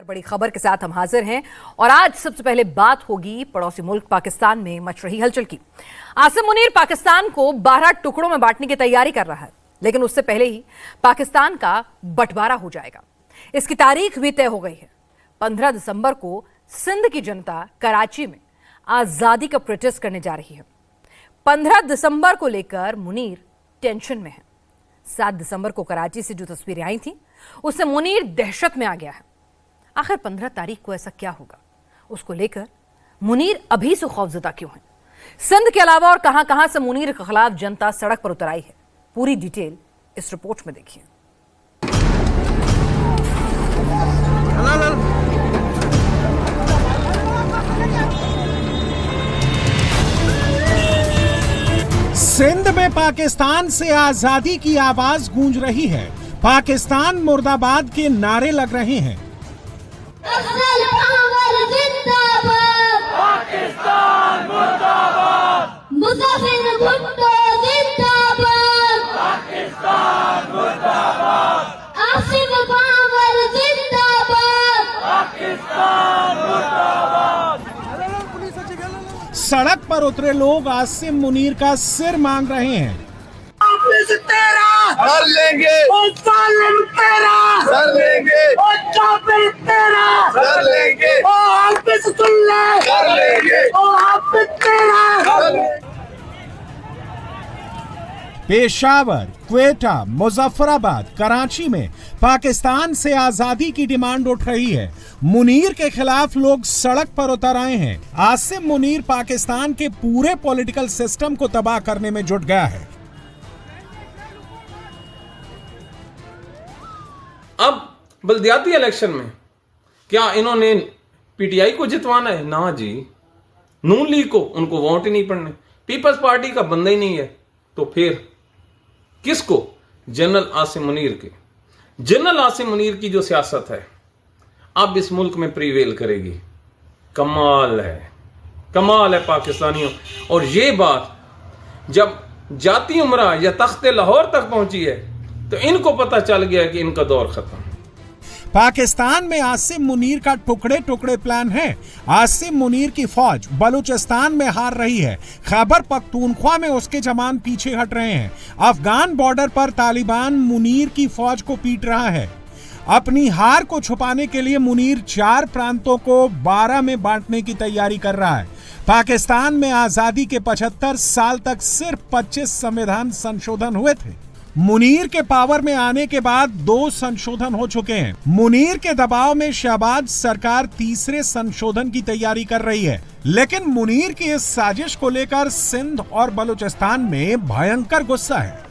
बड़ी खबर के साथ हम हाजिर हैं और आज सबसे पहले बात होगी पड़ोसी मुल्क पाकिस्तान में मच रही हलचल की। आसिम मुनीर पाकिस्तान को 12 टुकड़ों में बांटने की तैयारी कर रहा है, लेकिन उससे पहले ही पाकिस्तान का बंटवारा हो जाएगा। इसकी तारीख भी तय हो गई है। 15 दिसंबर को सिंध की जनता कराची में आजादी का प्रोटेस्ट करने जा रही है। 15 दिसंबर को लेकर मुनीर टेंशन में है। 7 दिसंबर को कराची से जो तस्वीरें आई थी उससे मुनीर दहशत में आ गया है। आखिर 15 तारीख को ऐसा क्या होगा, उसको लेकर मुनीर अभी से खौफजदा क्यों है? सिंध के अलावा और कहां से मुनीर के खिलाफ जनता सड़क पर उतर आई है, पूरी डिटेल इस रिपोर्ट में देखिए। सिंध में पाकिस्तान से आजादी की आवाज गूंज रही है। पाकिस्तान मुर्दाबाद के नारे लग रहे हैं। पाकिस्तान मुर्दाबाद, मुज़फ़्फ़र भुट्टो जिंदाबाद, पाकिस्तान मुर्दाबाद, आसिम बाबर जिंदाबाद, पाकिस्तान मुर्दाबाद। सड़क पर उतरे लोग आसिम मुनीर का सिर मांग रहे हैं। तेरा कर लेंगे, जालिम तेरा कर लेंगे, काफिर तेरा कर लेंगे, हाफिज सुल्ला कर लेंगे, हाफिज तेरा कर लेंगे। पेशावर, क्वेटा, मुजफ्फराबाद, कराची में पाकिस्तान से आजादी की डिमांड उठ रही है। मुनीर के खिलाफ लोग सड़क पर उतर आए हैं। आसिम मुनीर पाकिस्तान के पूरे पॉलिटिकल सिस्टम को तबाह करने में जुट गया है। अब बल्दियाती इलेक्शन में क्या इन्होंने पीटीआई को जितवाना है? ना जी, नून लीग को उनको वोट ही नहीं पड़ने, पीपल्स पार्टी का बंदा ही नहीं है। तो फिर किसको? जनरल आसिम मुनीर के। जनरल आसिम मुनीर की जो सियासत है अब इस मुल्क में प्रीवेल करेगी। कमाल है पाकिस्तानियों। और ये बात जब जाती उमरा या तख्ते लाहौर तक पहुंची है तो इनको पता चल गया कि इनका दौर खत्म। पाकिस्तान में आसिम मुनीर का टुकड़े टुकड़े प्लान है। आसिम मुनीर की फौज बलूचिस्तान में हार रही है। खैबर पख्तूनख्वा में उसके जवान पीछे हट रहे हैं। अफगान बॉर्डर पर तालिबान मुनीर की फौज को पीट रहा है। अपनी हार को छुपाने के लिए मुनीर 4 प्रांतों को 12 में बांटने की तैयारी कर रहा है। पाकिस्तान में आजादी के 75 साल तक सिर्फ 25 संविधान संशोधन हुए थे। मुनीर के पावर में आने के बाद 2 संशोधन हो चुके हैं। मुनीर के दबाव में शहबाज सरकार तीसरे संशोधन की तैयारी कर रही है। लेकिन मुनीर की इस साजिश को लेकर सिंध और बलूचिस्तान में भयंकर गुस्सा है।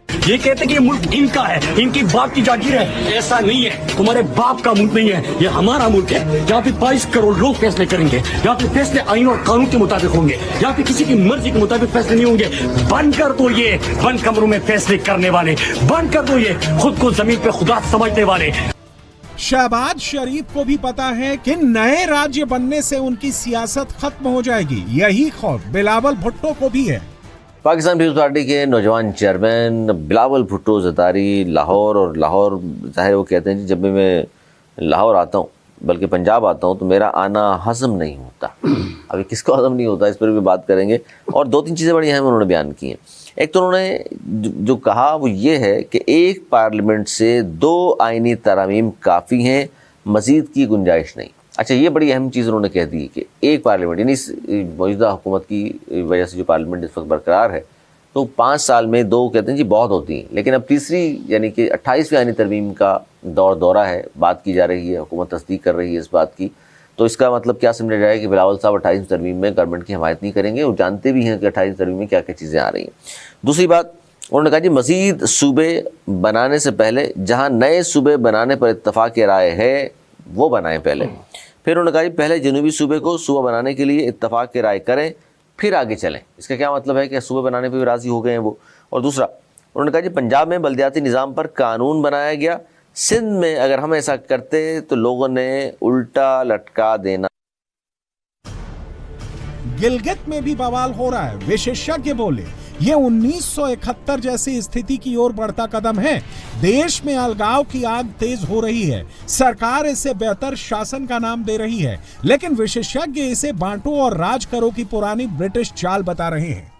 ये कहते हैं कि ये मुल्क इनका है, इनकी बाप की जागीर है। ऐसा नहीं है, तुम्हारे बाप का मुल्क नहीं है, ये हमारा मुल्क है। यहाँ पे 22 करोड़ लोग फैसले करेंगे। यहाँ पे फैसले आईन और कानून के मुताबिक होंगे। यहाँ पे किसी की मर्जी के मुताबिक फैसले नहीं होंगे। बंद कर दो ये बंद कमरों में फैसले करने वाले, बंद कर दो ये खुद को जमीन पे खुदा समझने वाले। शहबाज शरीफ को भी पता है कि नए राज्य बनने से उनकी सियासत खत्म हो जाएगी। यही खौफ बिलावल भुट्टो को भी है। पाकिस्तान पीपल्स पार्टी के नौजवान चेयरमैन बिलावल भुट्टो ज़रदारी लाहौर, और लाहौर ज़ाहिर वो कहते हैं कि जब भी मैं लाहौर आता हूँ, बल्कि पंजाब आता हूँ, तो मेरा आना हज़म नहीं होता। अभी किसको हज़म नहीं होता, इस पर भी बात करेंगे। और 2-3 चीज़ें बड़ी अहम उन्होंने बयान की हैं। एक तो उन्होंने जो कहा वो ये है कि एक पार्लियामेंट से 2 आइनी तरामीम काफ़ी हैं, मज़ीद की गुंजाइश नहीं। अच्छा, ये बड़ी अहम चीज़ उन्होंने कह दी कि एक पार्लियामेंट, यानी मौजूदा हुकूमत की वजह से जो पार्लियामेंट इस वक्त बरकरार है, तो 5 साल में 2 कहते हैं जी बहुत होती हैं। लेकिन अब तीसरी यानी कि 28वीं आईनी तरमीम का दौरा है, बात की जा रही है, हुकूमत तस्दीक कर रही है इस बात की। तो इसका मतलब क्या समझा जाए कि बिलावल साहब 28वीं तरमीम में गवर्नमेंट की हमायत नहीं करेंगे। वो जानते भी हैं कि 28वीं तरमीम में क्या क्या चीज़ें आ रही हैं। दूसरी बात उन्होंने कहा जी मज़ीद सूबे बनाने से पहले जहाँ नए सूबे बनाने पर इत्तफाक़ राय है वो बनाएं पहले। फिर उन्होंने कहा जी पहले जनूबी सूबे को सूबा बनाने के लिए इत्तफाक़ की राय करें, फिर आगे चलें। इसका क्या मतलब है कि सूबे बनाने पर भी राज़ी हो गए हैं वो। और दूसरा उन्होंने कहा जी पंजाब में बल्दियाती निज़ाम पर कानून बनाया गया, सिंध में अगर हम ऐसा करते तो लोगों ने उल्टा लटका देना। गिलगित में भी बवाल हो रहा है। विशेषज्ञ बोले ये 1971 जैसी स्थिति की ओर बढ़ता कदम है। देश में अलगाव की आग तेज हो रही है। सरकार इसे बेहतर शासन का नाम दे रही है, लेकिन विशेषज्ञ इसे बांटो और राज करो की पुरानी ब्रिटिश चाल बता रहे हैं।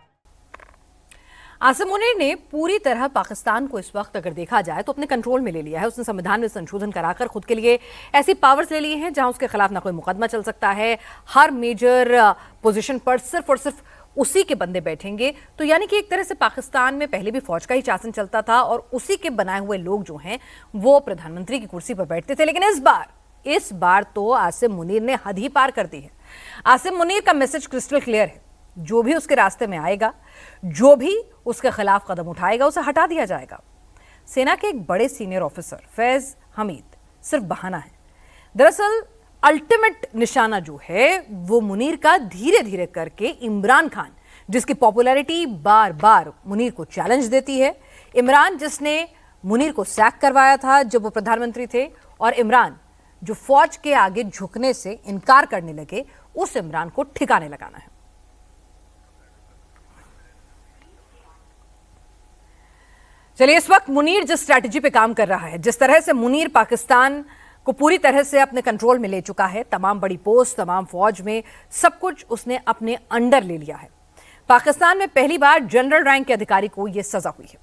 आसिम मुनीर ने पूरी तरह पाकिस्तान को इस वक्त अगर देखा जाए तो अपने कंट्रोल में ले लिया है। उसने संविधान में संशोधन कराकर खुद के लिए ऐसी पावर्स ले ली हैं जहां उसके खिलाफ ना कोई मुकदमा चल सकता है। हर मेजर पोजीशन पर सिर्फ और सिर्फ उसी के बंदे बैठेंगे। तो यानी कि एक तरह से पाकिस्तान में पहले भी फौज का ही शासन चलता था और उसी के बनाए हुए लोग जो हैं वो प्रधानमंत्री की कुर्सी पर बैठते थे। लेकिन इस बार तो आसिम मुनीर ने हद ही पार कर दी है। आसिम मुनीर का मैसेज क्रिस्टल क्लियर है। जो भी उसके रास्ते में आएगा, जो भी उसके खिलाफ कदम उठाएगा, उसे हटा दिया जाएगा। सेना के एक बड़े सीनियर ऑफिसर फैज हमीद सिर्फ बहाना है। दरअसल अल्टीमेट निशाना जो है वो मुनीर का धीरे धीरे करके इमरान खान, जिसकी पॉपुलैरिटी बार बार मुनीर को चैलेंज देती है। इमरान जिसने मुनीर को सैक करवाया था जब वो प्रधानमंत्री थे, और इमरान जो फौज के आगे झुकने से इनकार करने लगे, उस इमरान को ठिकाने लगाना है। चलिए, इस वक्त मुनीर जिस स्ट्रैटेजी पे काम कर रहा है, जिस तरह से मुनीर पाकिस्तान को पूरी तरह से अपने कंट्रोल में ले चुका है, तमाम बड़ी पोस्ट, तमाम फौज में सब कुछ उसने अपने अंडर ले लिया है। पाकिस्तान में पहली बार जनरल रैंक के अधिकारी को यह सजा हुई है।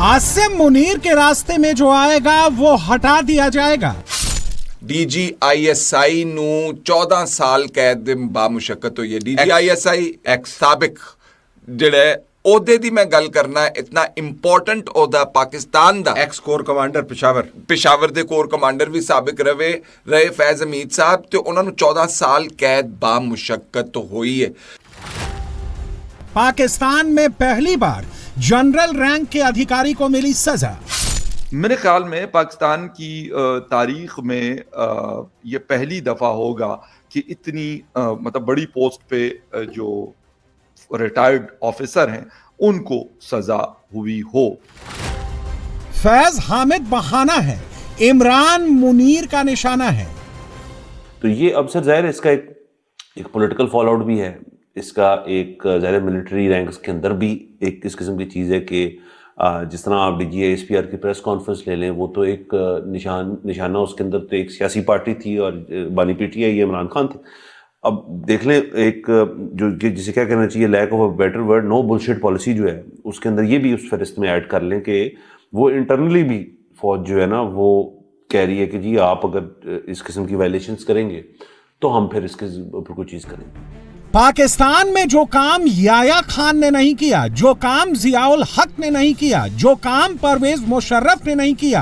आसिम मुनीर के रास्ते में जो आएगा वो हटा दिया जाएगा। DGISI ਨੂੰ 14 ਸਾਲ ਕੈਦ ਦੇ ਬਾਮੁਸ਼ੱਕਤ ਹੋਈ ਹੈ। DGISI ਐਕਸ ਸਾਬਿਕ ਜਿਹੜਾ ਉਹਦੇ ਦੀ ਮੈਂ ਗੱਲ ਕਰਨਾ, ਇਤਨਾ ਇੰਪੋਰਟੈਂਟ ਉਹਦਾ ਪਾਕਿਸਤਾਨ ਦਾ ਐਕਸ ਕੋਰ ਕਮਾਂਡਰ ਪਿਸ਼ਾਵਰ ਦੇ ਕੋਰ ਕਮਾਂਡਰ ਵੀ ਸਾਬਿਕ ਰਹੇ ਫੈਜ਼ ਹਮੀਦ ਸਾਹਿਬ, ਤੇ ਉਹਨਾਂ ਨੂੰ 14 ਸਾਲ ਕੈਦ ਬਾਮੁਸ਼ੱਕਤ ਹੋਈ ਹੈ। पाकिस्तान में पहली बार जनरल रैंक के अधिकारी को मिली सजा। मेरे ख्याल में पाकिस्तान की तारीख में ये पहली दफा होगा कि इतनी मतलब बड़ी पोस्ट पे जो रिटायर्ड ऑफिसर हैं उनको सजा हुई हो। फैज हामिद बहाना है, इमरान मुनीर का निशाना है। तो ये अब सर जाहिर है इसका एक पॉलिटिकल फॉल आउट भी है। इसका एक ज़ाहिर मिलिट्री रैंक्स के अंदर भी एक किस किस्म की चीज़ है कि जिस तरह आप DGISPR की प्रेस कॉन्फ्रेंस ले लें, वो तो एक निशाना उसके अंदर तो एक सियासी पार्टी थी और बानी PTI ये इमरान खान थे। अब देख लें एक जो जिसे क्या कहना चाहिए, lack of a better word, no bullshit policy जो है उसके अंदर ये भी उस फहरिस्त में ऐड कर लें कि वो इंटरनली भी फौज जो है ना वो कह रही है कि जी आप अगर इस किस्म की वायलेशंस करेंगे तो हम फिर इसके ऊपर कोई चीज़ करेंगे। पाकिस्तान में जो काम याया खान ने नहीं किया, जो काम जियाउल हक ने नहीं किया, जो काम परवेज मुशर्रफ ने नहीं किया,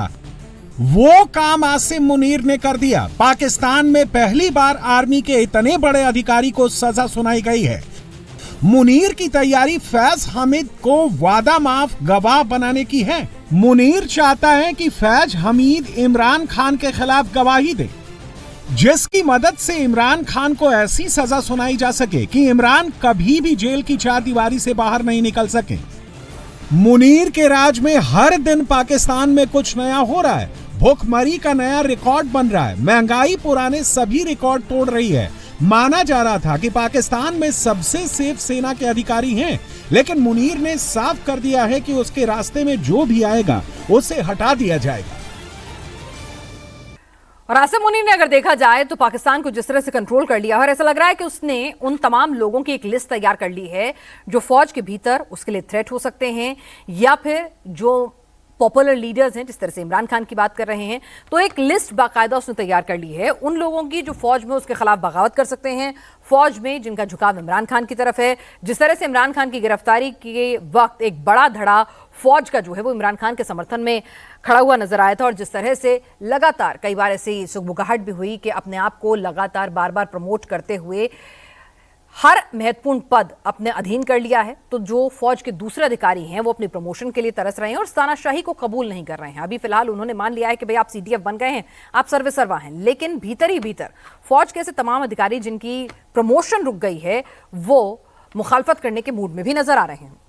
वो काम आसिम मुनीर ने कर दिया। पाकिस्तान में पहली बार आर्मी के इतने बड़े अधिकारी को सजा सुनाई गई है। मुनीर की तैयारी फैज हामिद को वादा माफ गवाह बनाने की है। मुनीर चाहता है कि फैज हमीद इमरान खान के खिलाफ गवाही दे, जिसकी मदद से इमरान खान को ऐसी सजा सुनाई जा सके कि इमरान कभी भी जेल की चारदीवारी से बाहर नहीं निकल सके। मुनीर के राज में हर दिन पाकिस्तान में कुछ नया हो रहा है। भूखमरी का नया रिकॉर्ड बन रहा है। महंगाई पुराने सभी रिकॉर्ड तोड़ रही है। माना जा रहा था कि पाकिस्तान में सबसे सेफ सेना के अधिकारी हैं, लेकिन मुनीर ने साफ कर दिया है कि उसके रास्ते में जो भी आएगा उसे हटा दिया जाएगा। और आसिम मुनीर ने अगर देखा जाए तो पाकिस्तान को जिस तरह से कंट्रोल कर लिया, और ऐसा लग रहा है कि उसने उन तमाम लोगों की एक लिस्ट तैयार कर ली है जो फौज के भीतर उसके लिए थ्रेट हो सकते हैं, या फिर जो पॉपुलर लीडर्स हैं, जिस तरह से इमरान खान की बात कर रहे हैं, तो एक लिस्ट बाकायदा उसने तैयार कर ली है उन लोगों की जो फौज में उसके खिलाफ बगावत कर सकते हैं, फौज में जिनका झुकाव इमरान खान की तरफ है। जिस तरह से इमरान खान की गिरफ्तारी के वक्त एक बड़ा धड़ा फौज का जो है वो इमरान खान के समर्थन में खड़ा हुआ नजर आया था, और जिस तरह से लगातार कई बार ऐसी सुगबुगाहट भी हुई कि अपने आप को लगातार बार बार प्रमोट करते हुए हर महत्वपूर्ण पद अपने अधीन कर लिया है, तो जो फौज के दूसरे अधिकारी हैं वो अपनी प्रमोशन के लिए तरस रहे हैं और तानाशाही को कबूल नहीं कर रहे हैं। अभी फिलहाल उन्होंने मान लिया है कि भाई आप CDF बन गए हैं, आप सर्विसरवा हैं, लेकिन भीतर ही भीतर फौज के ऐसे तमाम अधिकारी जिनकी प्रमोशन रुक गई है वो मुखालफत करने के मूड में भी नजर आ रहे हैं।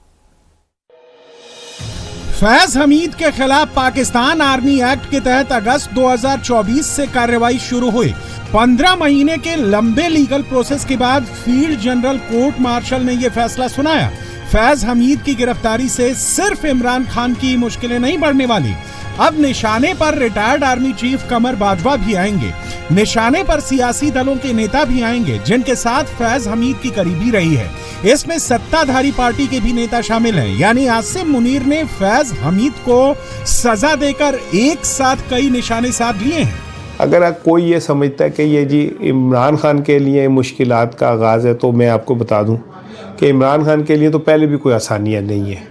फैज हमीद के खिलाफ पाकिस्तान आर्मी एक्ट के तहत अगस्त 2024 से कार्रवाई शुरू हुई। 15 महीने के लंबे लीगल प्रोसेस के बाद फील्ड जनरल कोर्ट मार्शल ने यह फैसला सुनाया। फैज हमीद की गिरफ्तारी से सिर्फ इमरान खान की मुश्किलें नहीं बढ़ने वाली, अब निशाने पर रिटायर्ड आर्मी चीफ कमर बाजवा भी आएंगे। निशाने पर सियासी दलों के नेता भी आएंगे जिनके साथ फैज हमीद की करीबी रही है। इसमें सत्ताधारी पार्टी के भी नेता शामिल हैं, यानी आसिम मुनीर ने फैज हमीद को सजा देकर एक साथ कई निशाने साध लिए हैं। अगर कोई ये समझता है कि ये जी इमरान खान के लिए मुश्किलात का आगाज़ है, तो मैं आपको बता दूं कि इमरान खान के लिए तो पहले भी कोई आसानियां नहीं है।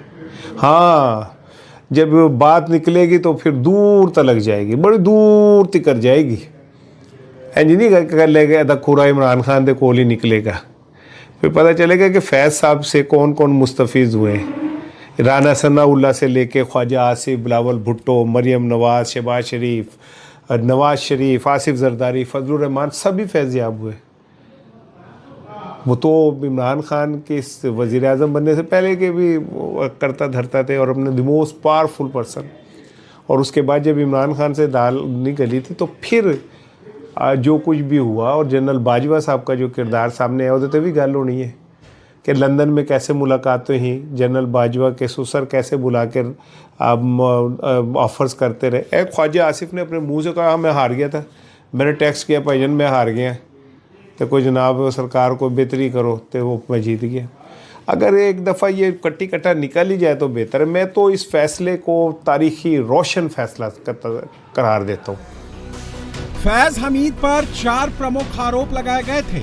हाँ, जब बात निकलेगी तो फिर दूर तक जाएगी, बड़ी दूर तक जाएगी। इंज नहीं कर लेगा खुरा इमरान खान के कोल ही निकलेगा। फिर पता चलेगा कि फैज़ साहब से कौन कौन मुस्तफ़ीज़ हुए हैं। राना सनाउल्लाह से लेके ख्वाजा आसिफ, बिलावल भुट्टो, मरियम नवाज़, शहबाज शरीफ, नवाज शरीफ, आसिफ जरदारी, फजलुर रहमान, सभी फैज़याब हुए। वो तो इमरान खान के वज़ीर आज़म बनने से पहले के भी करता धरता थे और अपने द मोस्ट पावरफुल पर्सन। और उसके बाद जब इमरान खान से दाल निकली थी तो फिर जो कुछ भी हुआ, और जनरल बाजवा साहब का जो किरदार सामने आया, उससे भी गल होनी है कि लंदन में कैसे मुलाकातें हुई, जनरल बाजवा के ससुर कैसे बुला कर ऑफर्स करते रहे। एक ख्वाजा आसिफ ने अपने मुंह से कहा मैं हार गया था, मैंने टेक्स्ट किया भाईजान मैं हार गया, तो कोई जनाब सरकार को बेहतरी करो, तो वो मैं जीत गया। अगर एक दफ़ा ये कट्टी कट्टा निकल ही जाए तो बेहतर है। मैं तो इस फैसले को तारीखी रोशन फैसला करार देता हूँ। फैज हमीद पर 4 प्रमुख आरोप लगाए गए थे।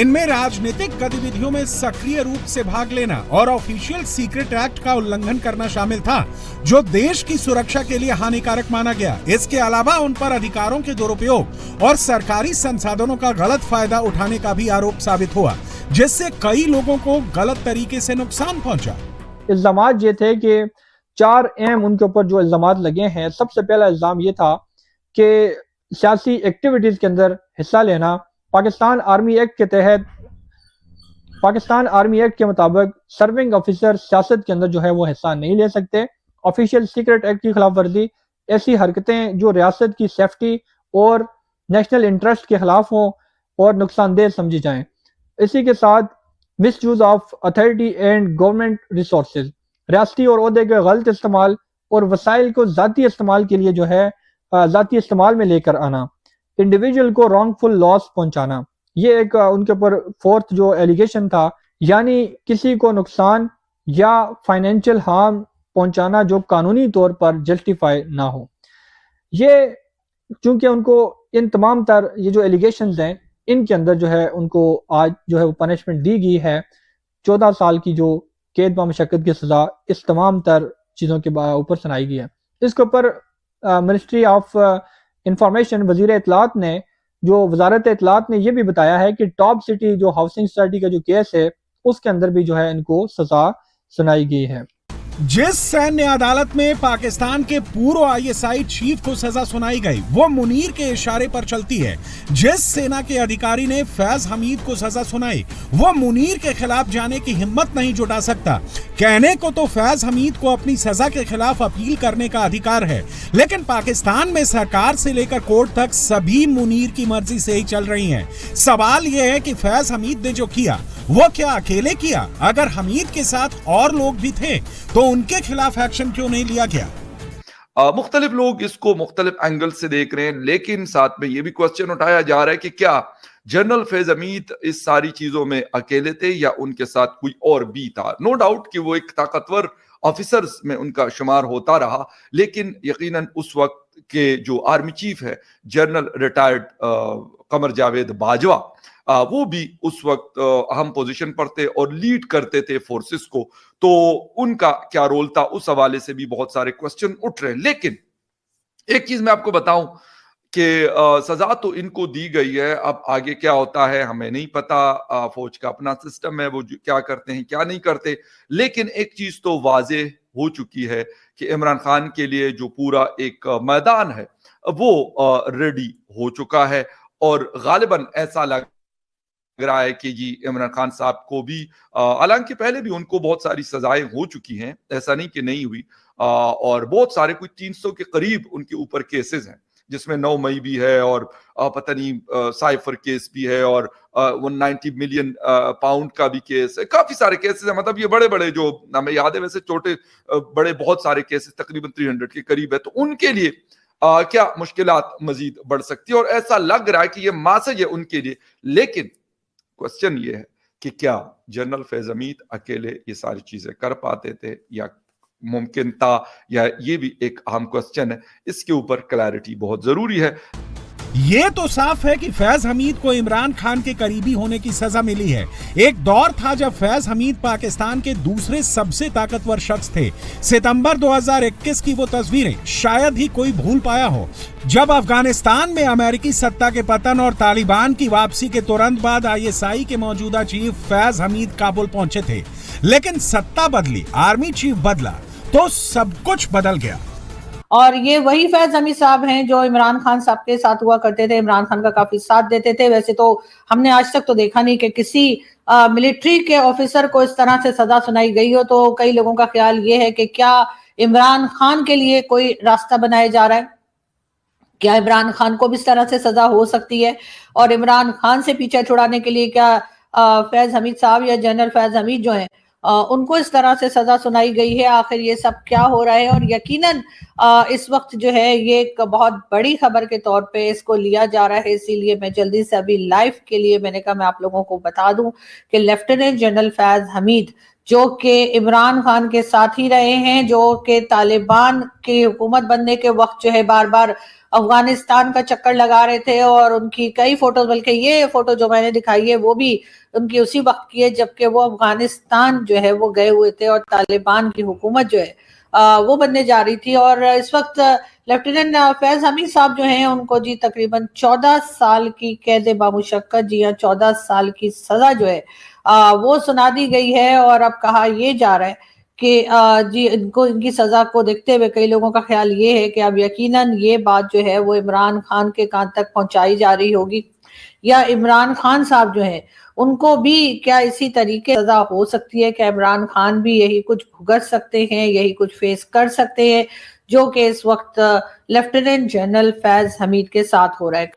इनमें राजनीतिक गतिविधियों में सक्रिय रूप से भाग लेना और ऑफिशियल सीक्रेट एक्ट का उल्लंघन करना शामिल था, जो देश की सुरक्षा के लिए हानिकारक माना गया। इसके अलावा उन पर अधिकारों के दुरुपयोग और सरकारी संसाधनों का गलत फायदा उठाने का भी आरोप साबित हुआ, जिससे कई लोगों को गलत तरीके से नुकसान पहुंचा। इल्जामात ये थे कि 4 अहम उनके ऊपर जो इल्जामात लगे हैं। सबसे पहला इल्जाम ये था कि सियासी एक्टिविटीज के अंदर हिस्सा लेना। पाकिस्तान आर्मी एक्ट के तहत, पाकिस्तान आर्मी एक्ट के मुताबिक सर्विंग ऑफिसर सियासत के अंदर जो है वो हिस्सा नहीं ले सकते। ऑफिशियल सीक्रेट एक्ट की खिलाफ वर्जी, ऐसी हरकतें जो रियासत की सेफ्टी और नेशनल इंटरेस्ट के खिलाफ हों और नुकसानदेह समझी जाएं। इसी के साथ misuse of authority and government resources, रियासती और ओहदे के गलत इस्तेमाल और वसाइल को ज़ाती इस्तेमाल के लिए जो है ज़ाती इस्तेमाल में लेकर आना, इंडिविजुअल को रॉन्गफुल लॉस पहुंचाना, ये एक उनके ऊपर 4th जो एलिगेशन था, यानी किसी को नुकसान या फाइनेंशियल हार्म पहुंचाना जो कानूनी तौर पर जस्टिफाई ना हो। ये चूंकि उनको इन तमाम तर ये जो एलिगेशंस हैं, इनके अंदर जो है उनको आज जो है वो पनिशमेंट दी गई है। 14 साल की जो कैद बामुशक्कत की सज़ा इस तमाम तर चीज़ों के ऊपर सुनाई गई है। इसके ऊपर मिनिस्ट्री ऑफ इंफॉर्मेशन, वजीर इत्तलात ने, जो वजारत इत्तलात ने यह भी बताया है कि टॉप सिटी जो हाउसिंग सोसाइटी का जो केस है उसके अंदर भी जो है इनको सजा सुनाई गई है। जिस सैन्य अदालत में पाकिस्तान के पूर्व ISI चीफ को सजा सुनाई गई वो मुनीर के इशारे पर चलती है। जिस सेना के अधिकारी ने फैज हमीद को सजा सुनाई वो मुनीर के खिलाफ जाने की हिम्मत नहीं जुटा सकता। कहने को तो फैज हमीद को अपनी सजा के खिलाफ अपील करने का अधिकार है, लेकिन पाकिस्तान में सरकार से लेकर कोर्ट तक सभी मुनीर की मर्जी से ही चल रही हैं। सवाल यह है कि फैज हमीद ने जो किया वो क्या अकेले किया? अगर हमीद के साथ और लोग भी थे तो उनके खिलाफ एक्शन क्यों नहीं लिया गया? मुख्तलिफ लोग इसको मुख्तलिफ एंगल से देख रहे हैं, लेकिन साथ में ये भी क्वेश्चन उठाया जा रहा है कि क्या जनरल फैज हमीद इस सारी चीजों में अकेले थे या उनके साथ कोई और भी था। नो डाउट कि वो एक ताकतवर ऑफिसर्स में उनका शुमार होता रहा, लेकिन यकीनन उस वक्त के जो आर्मी चीफ है जनरल रिटायर्ड कमर जावेद बाजवा, वो भी उस वक्त अहम पोजीशन पर थे और लीड करते थे फोर्सेस को, तो उनका क्या रोल था उस हवाले से भी बहुत सारे क्वेश्चन उठ रहे हैं। लेकिन एक चीज मैं आपको बताऊं कि सजा तो इनको दी गई है, अब आगे क्या होता है हमें नहीं पता। फौज का अपना सिस्टम है, वो क्या करते हैं क्या नहीं करते। लेकिन एक चीज तो वाजे हो चुकी है कि इमरान खान के लिए जो पूरा एक मैदान है वो रेडी हो चुका है और गालिबन ऐसा लग रहा है कि जी इमरान खान साहब को भी, हालांकि पहले भी उनको बहुत सारी सजाएं हो चुकी हैं, ऐसा नहीं कि नहीं हुई, और बहुत सारे कुछ 300 के करीब उनके ऊपर केसेस हैं, जिसमें 9 मई भी है और पता नहीं साइफर केस भी है और 190 मिलियन पाउंड का भी केस है, काफी सारे केसेस है। मतलब ये बड़े बड़े जो हमें याद है, वैसे छोटे बड़े बहुत सारे केसेस तकरीबन 300 के करीब है। तो उनके लिए क्या मुश्किलात मजीद बढ़ सकती है, और ऐसा लग रहा है कि ये मैसेज है उनके लिए। लेकिन क्वेश्चन ये है कि क्या जनरल फैज हमीद अकेले ये सारी चीजें कर पाते थे या मुमकिन था, या ये भी एक अहम क्वेश्चन है, इसके ऊपर क्लैरिटी बहुत जरूरी है। ये तो साफ है कि फैज हमीद को इमरान खान के करीबी होने की सजा मिली है। एक दौर था जब फैज हमीद पाकिस्तान के दूसरे सबसे ताकतवर शख्स थे। सितंबर 2021 की वो तस्वीरें शायद ही कोई भूल पाया हो, जब अफगानिस्तान में अमेरिकी सत्ता के पतन और तालिबान की वापसी के तुरंत बाद ISI के मौजूदा चीफ फैज हमीद काबुल पहुंचे थे। लेकिन सत्ता बदली, आर्मी चीफ बदला, तो सब कुछ बदल गया। और ये वही फैज हमीद साहब हैं जो इमरान खान साहब के साथ हुआ करते थे, इमरान खान का काफी साथ देते थे। वैसे तो हमने आज तक तो देखा नहीं कि किसी मिलिट्री के ऑफिसर को इस तरह से सजा सुनाई गई हो। तो कई लोगों का ख्याल ये है कि क्या इमरान खान के लिए कोई रास्ता बनाया जा रहा है, क्या इमरान खान को भी इस तरह से सजा हो सकती है, और इमरान खान से पीछा छुड़ाने के लिए क्या फैज हमीद साहब या जनरल फैज हमीद जो हैं उनको इस तरह से सजा सुनाई गई है। आखिर ये सब क्या हो रहा है, और यकीनन इस वक्त जो है ये एक बहुत बड़ी खबर के तौर पे इसको लिया जा रहा है। इसीलिए मैं जल्दी से अभी लाइव के लिए मैंने कहा मैं आप लोगों को बता दूं कि लेफ्टिनेंट जनरल फैज हमीद जो कि इमरान खान के साथ ही रहे हैं, जो कि तालिबान की हुकूमत बनने के वक्त जो है बार बार अफगानिस्तान का चक्कर लगा रहे थे, और उनकी कई फोटोज, बल्कि ये फोटो जो मैंने दिखाई है वो भी उनकी उसी वक्त की है जबकि वो अफगानिस्तान जो है वो गए हुए थे और तालिबान की हुकूमत जो है वो बनने जा रही थी। और इस वक्त लेफ्टिनेंट फैज हमीद साहब जो हैं उनको जी तकरीबन 14 साल की कैद बामुशक्कत, जी हाँ 14 साल की सजा जो है वो सुना दी गई है। और अब कहा यह जा रहा है कि जी इनको, इनकी सजा को देखते हुए कई लोगों का ख्याल ये है कि अब यकीनन ये बात जो है वो इमरान खान के कान तक पहुंचाई जा रही होगी, या इमरान खान साहब जो है उनको भी क्या इसी तरीके सजा हो सकती है कि इमरान खान भी यही कुछ भुगत सकते हैं, यही कुछ फेस कर सकते हैं जो कि इस वक्त लेफ्टिनेंट जनरल फैज हमीद के साथ हो रहा है।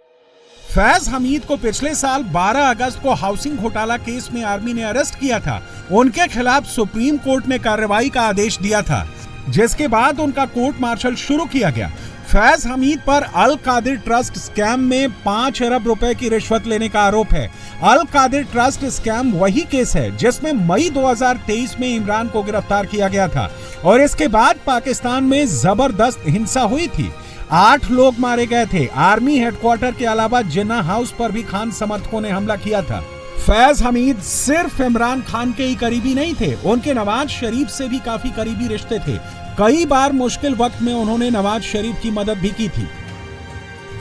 फैज हमीद को पिछले साल 12 अगस्त को हाउसिंग घोटाला केस में आर्मी ने अरेस्ट किया था। उनके खिलाफ सुप्रीम कोर्ट ने कार्रवाई का आदेश दिया था, जिसके बाद उनका कोर्ट मार्शल शुरू किया गया। फैज हमीद पर अल कादिर ट्रस्ट स्कैम में 5 अरब रुपए की रिश्वत लेने का आरोप है। अल कादिर ट्रस्ट स्कैम वही केस है जिसमें मई 2023 में इमरान को गिरफ्तार किया गया था, और इसके बाद पाकिस्तान में जबरदस्त हिंसा हुई थी। 8 लोग मारे गए थे। आर्मी हेडक्वार्टर के अलावा जिन्ना हाउस पर भी खान समर्थकों ने हमला किया था। फैज हमीद सिर्फ इमरान खान के ही करीबी नहीं थे, उनके नवाज शरीफ से भी काफी करीबी रिश्ते थे। कई बार मुश्किल वक्त में उन्होंने नवाज शरीफ की मदद भी की थी।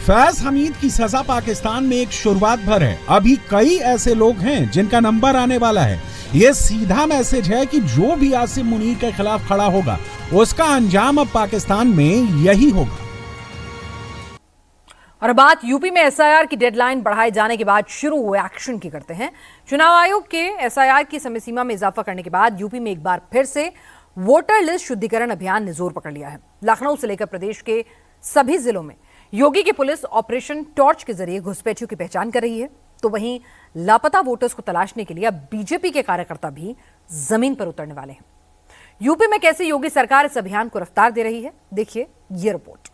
फैज हमीद की सजा पाकिस्तान में एक शुरुआत भर है। अभी कई ऐसे लोग हैं जिनका नंबर आने वाला है। ये सीधा मैसेज है कि जो भी आसिम मुनीर के खिलाफ खड़ा होगा उसका अंजाम अब पाकिस्तान में यही होगा। और बात यूपी में SIR की डेडलाइन बढ़ाए जाने के बाद शुरू हुए एक्शन की करते हैं। चुनाव आयोग के SIR की समय सीमा में इजाफा करने के बाद यूपी में एक बार फिर से वोटर लिस्ट शुद्धिकरण अभियान ने जोर पकड़ लिया है। लखनऊ से लेकर प्रदेश के सभी जिलों में योगी की पुलिस ऑपरेशन टॉर्च के जरिए घुसपैठियों की पहचान कर रही है, तो वहीं लापता वोटर्स को तलाशने के लिए अब बीजेपी के कार्यकर्ता भी जमीन पर उतरने वाले हैं। यूपी में कैसे योगी सरकार इस अभियान को रफ्तार दे रही है, देखिए ये रिपोर्ट।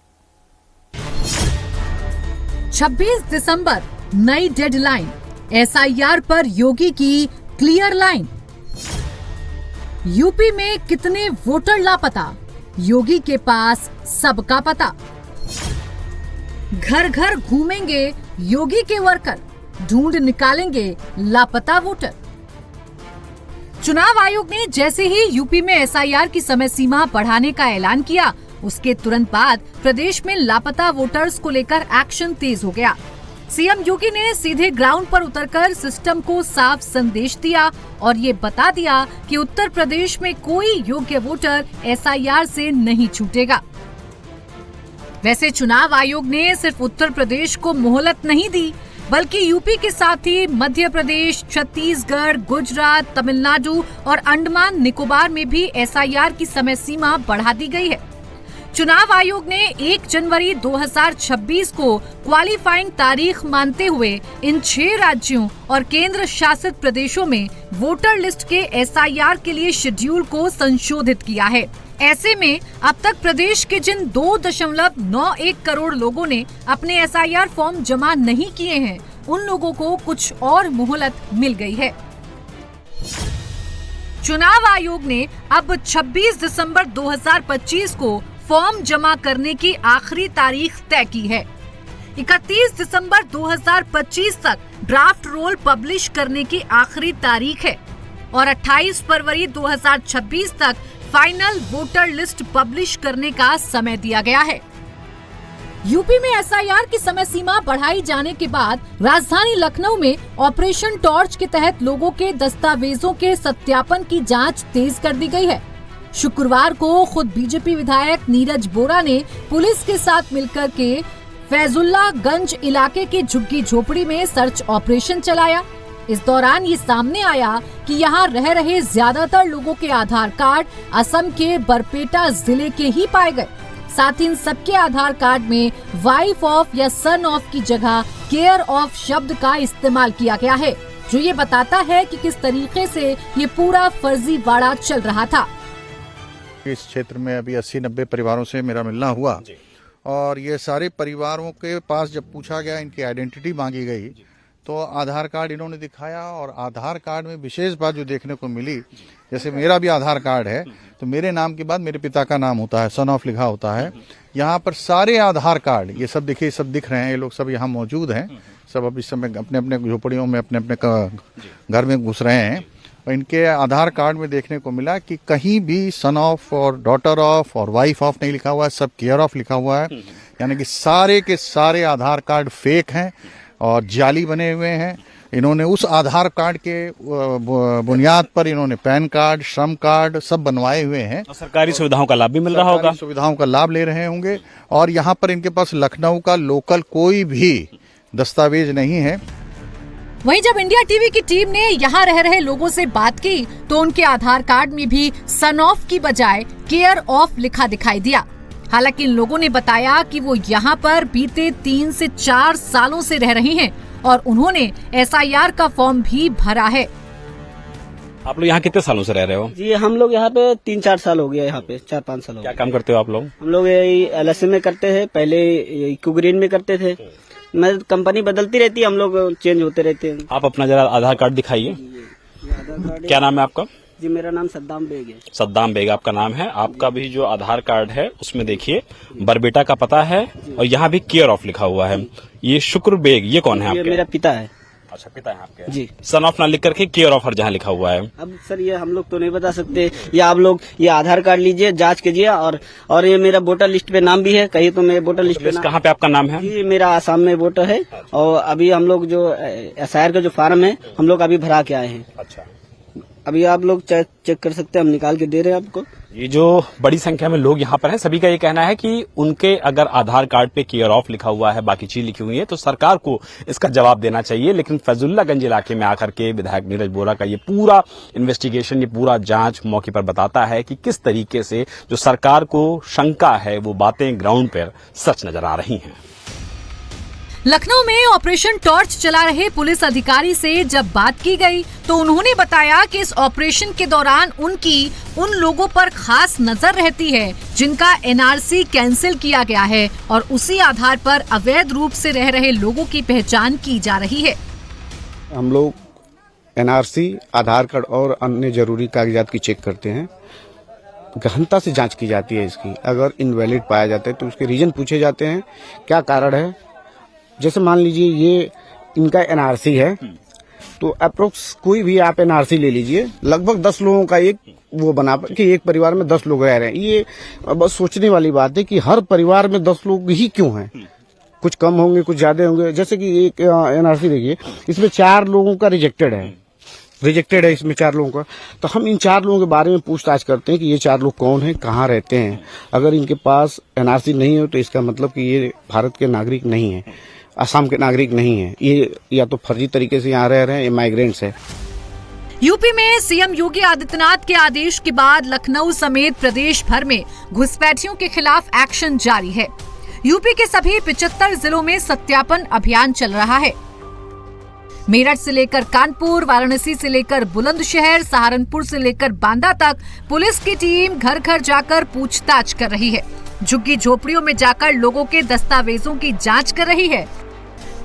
26 दिसंबर नई डेडलाइन, SIR पर योगी की क्लियर लाइन। यूपी में कितने वोटर लापता, योगी के पास सबका पता। घर घर घूमेंगे योगी के वर्कर, ढूंढ निकालेंगे लापता वोटर। चुनाव आयोग ने जैसे ही यूपी में SIR की समय सीमा बढ़ाने का ऐलान किया, उसके तुरंत बाद प्रदेश में लापता वोटर्स को लेकर एक्शन तेज हो गया। सीएम योगी ने सीधे ग्राउंड पर उतरकर सिस्टम को साफ संदेश दिया और ये बता दिया कि उत्तर प्रदेश में कोई योग्य वोटर SIR से नहीं छूटेगा। वैसे चुनाव आयोग ने सिर्फ उत्तर प्रदेश को मोहलत नहीं दी, बल्कि यूपी के साथ ही मध्य प्रदेश, छत्तीसगढ़, गुजरात, तमिलनाडु और अंडमान निकोबार में भी एसआईआर की समय सीमा बढ़ा दी गई है। चुनाव आयोग ने 1 जनवरी 2026 को क्वालिफाइंग तारीख मानते हुए इन 6 राज्यों और केंद्र शासित प्रदेशों में वोटर लिस्ट के एसआईआर के लिए शेड्यूल को संशोधित किया है। ऐसे में अब तक प्रदेश के जिन 2.91 करोड़ लोगों ने अपने एसआईआर फॉर्म जमा नहीं किए हैं, उन लोगों को कुछ और मोहलत मिल गई है। चुनाव आयोग ने अब 26 दिसंबर 2025 को फॉर्म जमा करने की आखिरी तारीख तय की है। 31 दिसंबर 2025 तक ड्राफ्ट रोल पब्लिश करने की आखिरी तारीख है और 28 फरवरी 2026 तक फाइनल वोटर लिस्ट पब्लिश करने का समय दिया गया है। यूपी में एसआईआर की समय सीमा बढ़ाई जाने के बाद राजधानी लखनऊ में ऑपरेशन टॉर्च के तहत लोगों के दस्तावेजों के सत्यापन की जांच तेज कर दी गई है। शुक्रवार को खुद बीजेपी विधायक नीरज बोरा ने पुलिस के साथ मिलकर के फैजुल्लागंज इलाके की झुग्गी झोपड़ी में सर्च ऑपरेशन चलाया। इस दौरान ये सामने आया कि यहाँ रह रहे ज्यादातर लोगों के आधार कार्ड असम के बरपेटा जिले के ही पाए गए। साथ ही इन सबके आधार कार्ड में वाइफ ऑफ या सन ऑफ की जगह केयर ऑफ शब्द का इस्तेमाल किया गया है, जो ये बताता है कि किस तरीके से ये पूरा फर्जीवाड़ा चल रहा था। इस क्षेत्र में अभी 80-90 परिवारों से मेरा मिलना हुआ और ये सारे परिवारों के पास जब पूछा गया, इनकी आइडेंटिटी मांगी गई तो आधार कार्ड इन्होंने दिखाया। और आधार कार्ड में विशेष बात जो देखने को मिली, जैसे मेरा भी आधार कार्ड है तो मेरे नाम के बाद मेरे पिता का नाम होता है, सन ऑफ लिखा होता है। यहाँ पर सारे आधार कार्ड ये सब देखिए, सब दिख रहे हैं, ये लोग सब यहाँ मौजूद हैं, सब अब इस समय अपने अपने झोपड़ियों में अपने अपने घर में घुस रहे हैं। और इनके आधार कार्ड में देखने को मिला कि कहीं भी सन ऑफ और डॉटर ऑफ और वाइफ ऑफ नहीं लिखा हुआ है, सब केयर ऑफ लिखा हुआ है। यानी कि सारे के सारे आधार कार्ड फेक हैं और जाली बने हुए हैं। इन्होंने उस आधार कार्ड के बुनियाद पर इन्होंने पैन कार्ड, श्रम कार्ड सब बनवाए हुए हैं। सरकारी सुविधाओं का लाभ भी मिल रहा होगा, सुविधाओं का लाभ ले रहे होंगे। और यहाँ पर इनके पास लखनऊ का लोकल कोई भी दस्तावेज नहीं है। वहीं जब इंडिया टीवी की टीम ने यहाँ रह रहे लोगों से बात की तो उनके आधार कार्ड में भी सन ऑफ की बजाय केयर ऑफ लिखा दिखाई दिया। हालांकि इन लोगों ने बताया कि वो यहाँ पर बीते 3 से 4 सालों से रह रहे हैं और उन्होंने एसआईआर का फॉर्म भी भरा है। आप लोग यहाँ कितने सालों से रह रहे हो? जी हम लोग यहाँ पे 3-4 साल हो गया, यहाँ पे 4-5 साल हो गया। क्या काम करते हो आप लोग? हम लोग LSM में करते हैं, पहले इको ग्रीन में करते थे। मैं कंपनी बदलती रहती है, हम लोग चेंज होते रहते हैं। आप अपना जरा आधार कार्ड दिखाइए। क्या नाम है आपका? जी मेरा नाम सद्दाम बेग है। सद्दाम बेग आपका नाम है। आपका भी जो आधार कार्ड है उसमें देखिए बरबेटा का पता है और यहाँ भी केयर ऑफ लिखा हुआ है। ये शुक्र बेग, ये कौन है आपके? ये मेरा पिता है। अच्छा, पिता है आपके जी। सन ऑफ ना लिख करके केयर ऑफ हर जहाँ लिखा हुआ है। अब सर ये हम लोग तो नहीं बता सकते, या आप लोग ये आधार कार्ड लीजिए, जांच कीजिए। और ये मेरा वोटर लिस्ट पे नाम भी है, कहीं तो मैं वोटर लिस्ट पे कहाँ पे आपका नाम है? जी मेरा आसाम में वोटर है और अभी हम लोग जो एसआईआर का जो फार्म है हम लोग अभी भरा के आए हैं। अच्छा, अभी आप लोग चेक कर सकते हैं, हम निकाल के दे रहे हैं आपको। ये जो बड़ी संख्या में लोग यहाँ पर हैं, सभी का ये कहना है कि उनके अगर आधार कार्ड पे केयर ऑफ लिखा हुआ है, बाकी चीज लिखी हुई है, तो सरकार को इसका जवाब देना चाहिए। लेकिन फैजुल्लागंज इलाके में आकर के विधायक नीरज बोरा का ये पूरा इन्वेस्टिगेशन, ये पूरा जांच मौके पर बताता है कि किस तरीके से जो सरकार को शंका है वो बातें ग्राउंड पर सच नजर आ रही हैं। लखनऊ में ऑपरेशन टॉर्च चला रहे पुलिस अधिकारी से जब बात की गई तो उन्होंने बताया कि इस ऑपरेशन के दौरान उनकी उन लोगों पर खास नजर रहती है जिनका एनआरसी कैंसिल किया गया है और उसी आधार पर अवैध रूप से रह रहे लोगों की पहचान की जा रही है। हम लोग एनआरसी, आधार कार्ड और अन्य जरूरी कागजात की चेक करते हैं। गहनता से जांच की जाती है इसकी। अगर इनवैलिड पाया जाता है तो उसके रीजन पूछे जाते हैं, क्या कारण है। जैसे मान लीजिए ये इनका एनआरसी है तो अप्रोक्स कोई भी आप एनआरसी ले लीजिए, लगभग 10 लोगों का एक वो बना कि एक परिवार में 10 लोग रह रहे हैं। ये बस सोचने वाली बात है कि हर परिवार में 10 लोग ही क्यों हैं, कुछ कम होंगे कुछ ज्यादा होंगे। जैसे कि एक एनआरसी देखिए, इसमें 4 लोगों का रिजेक्टेड है इसमें 4 लोगों का। तो हम इन 4 लोगों के बारे में पूछताछ करते हैं कि ये 4 लोग कौन हैं, कहाँ रहते हैं। अगर इनके पास एनआरसी नहीं हो तो इसका मतलब कि ये भारत के नागरिक नहीं है। असम के नागरिक नहीं है। ये या तो फर्जी तरीके से यहाँ रह रहे हैं, ये माइग्रेंट्स है। यूपी में सीएम योगी आदित्यनाथ के आदेश के बाद लखनऊ समेत प्रदेश भर में घुसपैठियों के खिलाफ एक्शन जारी है। यूपी के सभी 75 जिलों में सत्यापन अभियान चल रहा है। मेरठ से लेकर कानपुर, वाराणसी से लेकर बुलंदशहर, सहारनपुर से लेकर बांदा तक पुलिस की टीम घर घर जाकर पूछताछ कर रही है। झुग्गी झोपड़ियों में जाकर लोगों के दस्तावेजों की जांच कर रही है।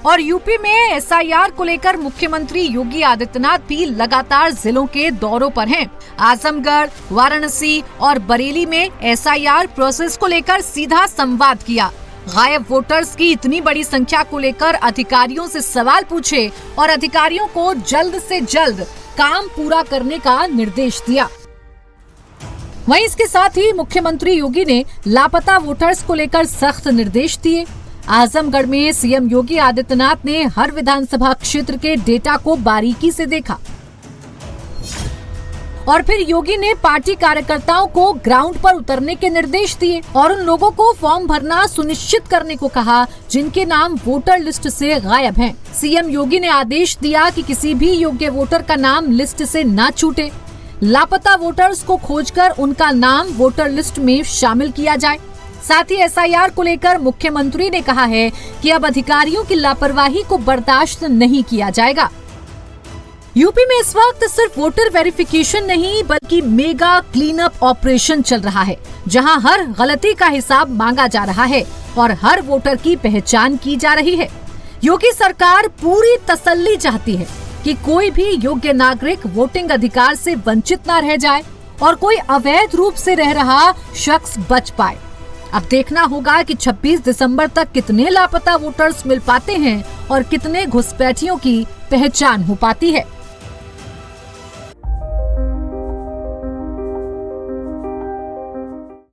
और यूपी में एसआईआर को लेकर मुख्यमंत्री योगी आदित्यनाथ भी लगातार जिलों के दौरों पर हैं। आजमगढ़, वाराणसी और बरेली में एसआईआर प्रोसेस को लेकर सीधा संवाद किया। गायब वोटर्स की इतनी बड़ी संख्या को लेकर अधिकारियों से सवाल पूछे और अधिकारियों को जल्द से जल्द काम पूरा करने का निर्देश दिया। वहीं इसके साथ ही मुख्यमंत्री योगी ने लापता वोटर्स को लेकर सख्त निर्देश दिए। आजमगढ़ में सीएम योगी आदित्यनाथ ने हर विधानसभा क्षेत्र के डेटा को बारीकी से देखा और फिर योगी ने पार्टी कार्यकर्ताओं को ग्राउंड पर उतरने के निर्देश दिए और उन लोगों को फॉर्म भरना सुनिश्चित करने को कहा जिनके नाम वोटर लिस्ट से गायब हैं। सीएम योगी ने आदेश दिया कि किसी भी योग्य वोटर का नाम लिस्ट से ना छूटे। लापता वोटर्स को खोजकर उनका नाम वोटर लिस्ट में शामिल किया जाए। साथ ही एसआईआर को लेकर मुख्यमंत्री ने कहा है कि अब अधिकारियों की लापरवाही को बर्दाश्त नहीं किया जाएगा। यूपी में इस वक्त सिर्फ वोटर वेरिफिकेशन नहीं बल्कि मेगा क्लीन अप ऑपरेशन चल रहा है, जहां हर गलती का हिसाब मांगा जा रहा है और हर वोटर की पहचान की जा रही है। योगी सरकार पूरी तसल्ली चाहती है कि कोई भी योग्य नागरिक वोटिंग अधिकार से वंचित न रह जाए और कोई अवैध रूप से रह रहा शख्स बच पाए। अब देखना होगा कि 26 दिसंबर तक कितने लापता वोटर्स मिल पाते हैं और कितने घुसपैठियों की पहचान हो पाती है।